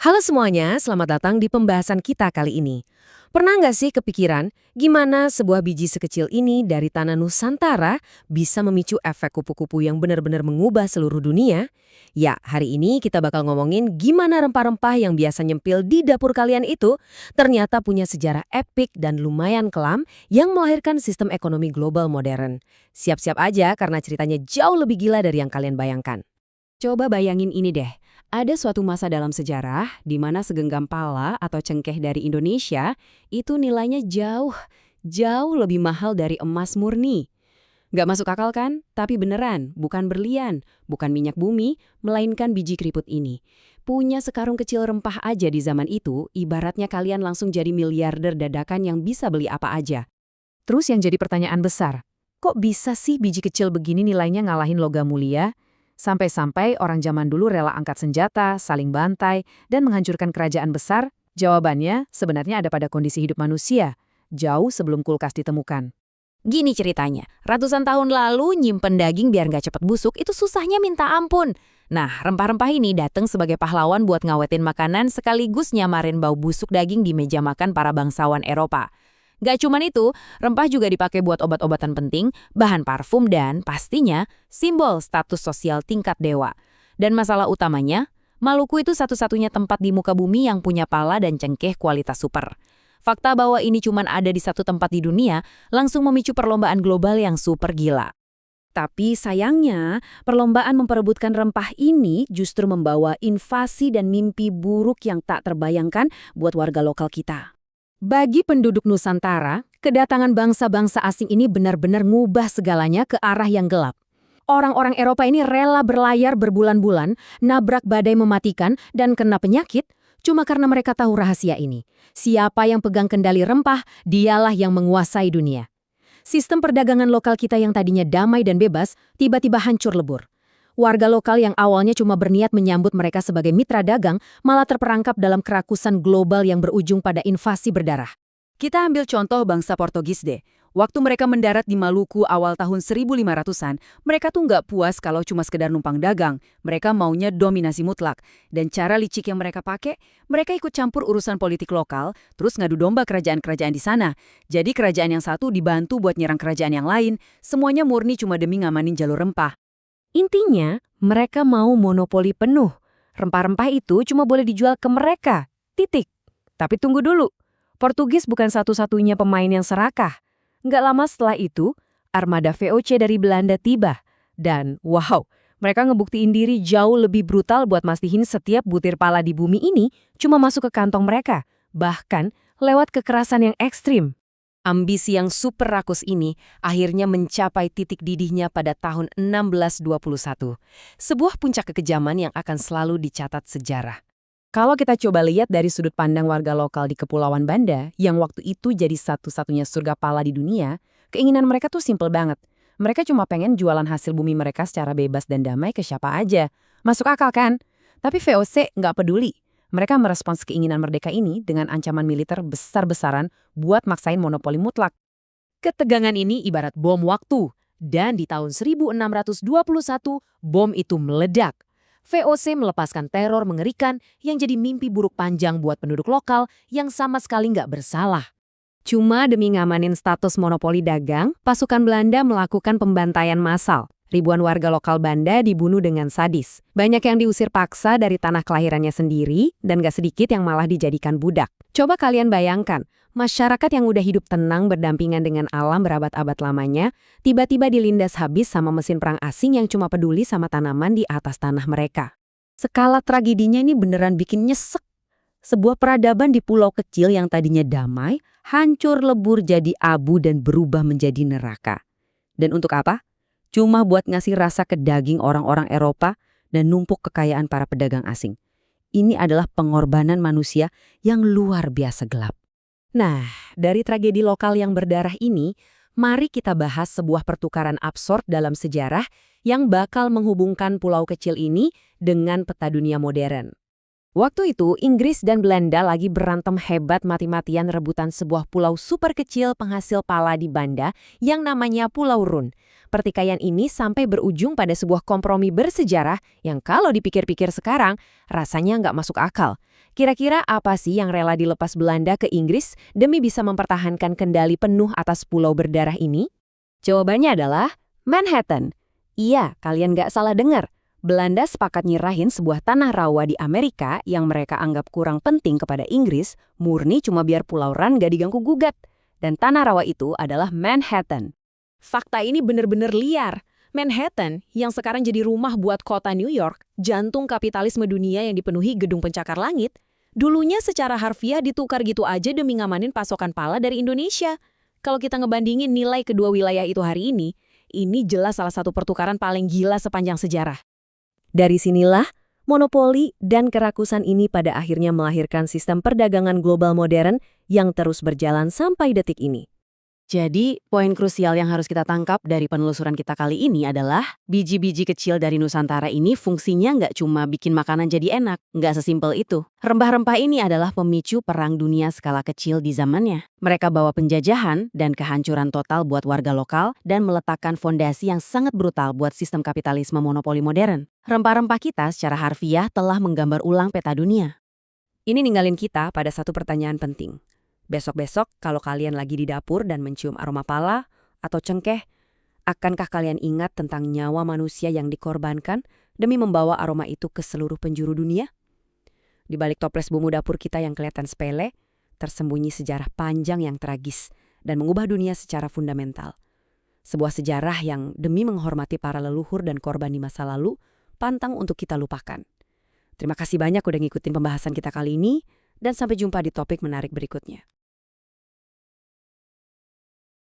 Halo semuanya, selamat datang di pembahasan kita kali ini. Pernah nggak sih kepikiran gimana sebuah biji sekecil ini dari tanah Nusantara bisa memicu efek kupu-kupu yang benar-benar mengubah seluruh dunia? Ya, hari ini kita bakal ngomongin gimana rempah-rempah yang biasa nyempil di dapur kalian itu ternyata punya sejarah epik dan lumayan kelam yang melahirkan sistem ekonomi global modern. Siap-siap aja karena ceritanya jauh lebih gila dari yang kalian bayangkan. Coba bayangin ini deh, ada suatu masa dalam sejarah di mana segenggam pala atau cengkeh dari Indonesia itu nilainya jauh lebih mahal dari emas murni. Nggak masuk akal kan? Tapi beneran, bukan berlian, bukan minyak bumi, melainkan biji keriput ini. Punya sekarung kecil rempah aja di zaman itu, ibaratnya kalian langsung jadi miliarder dadakan yang bisa beli apa aja. Terus yang jadi pertanyaan besar, kok bisa sih biji kecil begini nilainya ngalahin logam mulia? Sampai-sampai orang zaman dulu rela angkat senjata, saling bantai, dan menghancurkan kerajaan besar? Jawabannya sebenarnya ada pada kondisi hidup manusia, jauh sebelum kulkas ditemukan. Gini ceritanya, ratusan tahun lalu nyimpen daging biar nggak cepet busuk itu susahnya minta ampun. Nah, rempah-rempah ini datang sebagai pahlawan buat ngawetin makanan sekaligus nyamarin bau busuk daging di meja makan para bangsawan Eropa. Gak cuman itu, rempah juga dipakai buat obat-obatan penting, bahan parfum dan, pastinya, simbol status sosial tingkat dewa. Dan masalah utamanya, Maluku itu satu-satunya tempat di muka bumi yang punya pala dan cengkeh kualitas super. Fakta bahwa ini cuman ada di satu tempat di dunia langsung memicu perlombaan global yang super gila. Tapi sayangnya, perlombaan memperebutkan rempah ini justru membawa invasi dan mimpi buruk yang tak terbayangkan buat warga lokal kita. Bagi penduduk Nusantara, kedatangan bangsa-bangsa asing ini benar-benar ngubah segalanya ke arah yang gelap. Orang-orang Eropa ini rela berlayar berbulan-bulan, nabrak badai mematikan, dan kena penyakit, cuma karena mereka tahu rahasia ini. Siapa yang pegang kendali rempah, dialah yang menguasai dunia. Sistem perdagangan lokal kita yang tadinya damai dan bebas, tiba-tiba hancur lebur. Warga lokal yang awalnya cuma berniat menyambut mereka sebagai mitra dagang, malah terperangkap dalam kerakusan global yang berujung pada invasi berdarah. Kita ambil contoh bangsa Portugis deh. Waktu mereka mendarat di Maluku awal tahun 1500-an, mereka tuh nggak puas kalau cuma sekedar numpang dagang. Mereka maunya dominasi mutlak. Dan cara licik yang mereka pakai, mereka ikut campur urusan politik lokal, terus ngadu domba kerajaan-kerajaan di sana. Jadi kerajaan yang satu dibantu buat nyerang kerajaan yang lain, semuanya murni cuma demi ngamanin jalur rempah. Intinya, mereka mau monopoli penuh. Rempah-rempah itu cuma boleh dijual ke mereka. Titik. Tapi tunggu dulu. Portugis bukan satu-satunya pemain yang serakah. Nggak lama setelah itu, armada VOC dari Belanda tiba. Dan wow, mereka ngebuktiin diri jauh lebih brutal buat mastiin setiap butir pala di bumi ini cuma masuk ke kantong mereka. Bahkan lewat kekerasan yang ekstrim. Ambisi yang super rakus ini akhirnya mencapai titik didihnya pada tahun 1621. Sebuah puncak kekejaman yang akan selalu dicatat sejarah. Kalau kita coba lihat dari sudut pandang warga lokal di Kepulauan Banda, yang waktu itu jadi satu-satunya surga pala di dunia, keinginan mereka tuh simpel banget. Mereka cuma pengen jualan hasil bumi mereka secara bebas dan damai ke siapa aja. Masuk akal kan? Tapi VOC nggak peduli. Mereka merespons keinginan merdeka ini dengan ancaman militer besar-besaran buat maksain monopoli mutlak. Ketegangan ini ibarat bom waktu, dan di tahun 1621, bom itu meledak. VOC melepaskan teror mengerikan yang jadi mimpi buruk panjang buat penduduk lokal yang sama sekali nggak bersalah. Cuma demi ngamanin status monopoli dagang, pasukan Belanda melakukan pembantaian massal. Ribuan warga lokal Banda dibunuh dengan sadis. Banyak yang diusir paksa dari tanah kelahirannya sendiri, dan gak sedikit yang malah dijadikan budak. Coba kalian bayangkan, masyarakat yang udah hidup tenang berdampingan dengan alam berabad-abad lamanya, tiba-tiba dilindas habis sama mesin perang asing yang cuma peduli sama tanaman di atas tanah mereka. Skala tragedinya ini beneran bikin nyesek. Sebuah peradaban di pulau kecil yang tadinya damai, hancur lebur jadi abu dan berubah menjadi neraka. Dan untuk apa? Cuma buat ngasih rasa ke daging orang-orang Eropa dan numpuk kekayaan para pedagang asing. Ini adalah pengorbanan manusia yang luar biasa gelap. Nah, dari tragedi lokal yang berdarah ini, mari kita bahas sebuah pertukaran absurd dalam sejarah yang bakal menghubungkan pulau kecil ini dengan peta dunia modern. Waktu itu, Inggris dan Belanda lagi berantem hebat mati-matian rebutan sebuah pulau super kecil penghasil pala di Banda yang namanya Pulau Run. Pertikaian ini sampai berujung pada sebuah kompromi bersejarah yang kalau dipikir-pikir sekarang, rasanya nggak masuk akal. Kira-kira apa sih yang rela dilepas Belanda ke Inggris demi bisa mempertahankan kendali penuh atas pulau berdarah ini? Jawabannya adalah Manhattan. Iya, kalian nggak salah dengar. Belanda sepakat nyerahin sebuah tanah rawa di Amerika yang mereka anggap kurang penting kepada Inggris, murni cuma biar Pulau Ran nggak diganggu-gugat. Dan tanah rawa itu adalah Manhattan. Fakta ini bener-bener liar. Manhattan, yang sekarang jadi rumah buat kota New York, jantung kapitalisme dunia yang dipenuhi gedung pencakar langit, dulunya secara harfiah ditukar gitu aja demi ngamanin pasokan pala dari Indonesia. Kalau kita ngebandingin nilai kedua wilayah itu hari ini jelas salah satu pertukaran paling gila sepanjang sejarah. Dari sinilah, monopoli dan kerakusan ini pada akhirnya melahirkan sistem perdagangan global modern yang terus berjalan sampai detik ini. Jadi, poin krusial yang harus kita tangkap dari penelusuran kita kali ini adalah biji-biji kecil dari Nusantara ini fungsinya nggak cuma bikin makanan jadi enak, nggak sesimpel itu. Rempah-rempah ini adalah pemicu perang dunia skala kecil di zamannya. Mereka bawa penjajahan dan kehancuran total buat warga lokal dan meletakkan fondasi yang sangat brutal buat sistem kapitalisme monopoli modern. Rempah-rempah kita secara harfiah telah menggambar ulang peta dunia. Ini ninggalin kita pada satu pertanyaan penting. Besok-besok kalau kalian lagi di dapur dan mencium aroma pala atau cengkeh, akankah kalian ingat tentang nyawa manusia yang dikorbankan demi membawa aroma itu ke seluruh penjuru dunia? Di balik toples bumbu dapur kita yang kelihatan sepele, tersembunyi sejarah panjang yang tragis dan mengubah dunia secara fundamental. Sebuah sejarah yang demi menghormati para leluhur dan korban di masa lalu, pantang untuk kita lupakan. Terima kasih banyak udah ngikutin pembahasan kita kali ini, dan sampai jumpa di topik menarik berikutnya.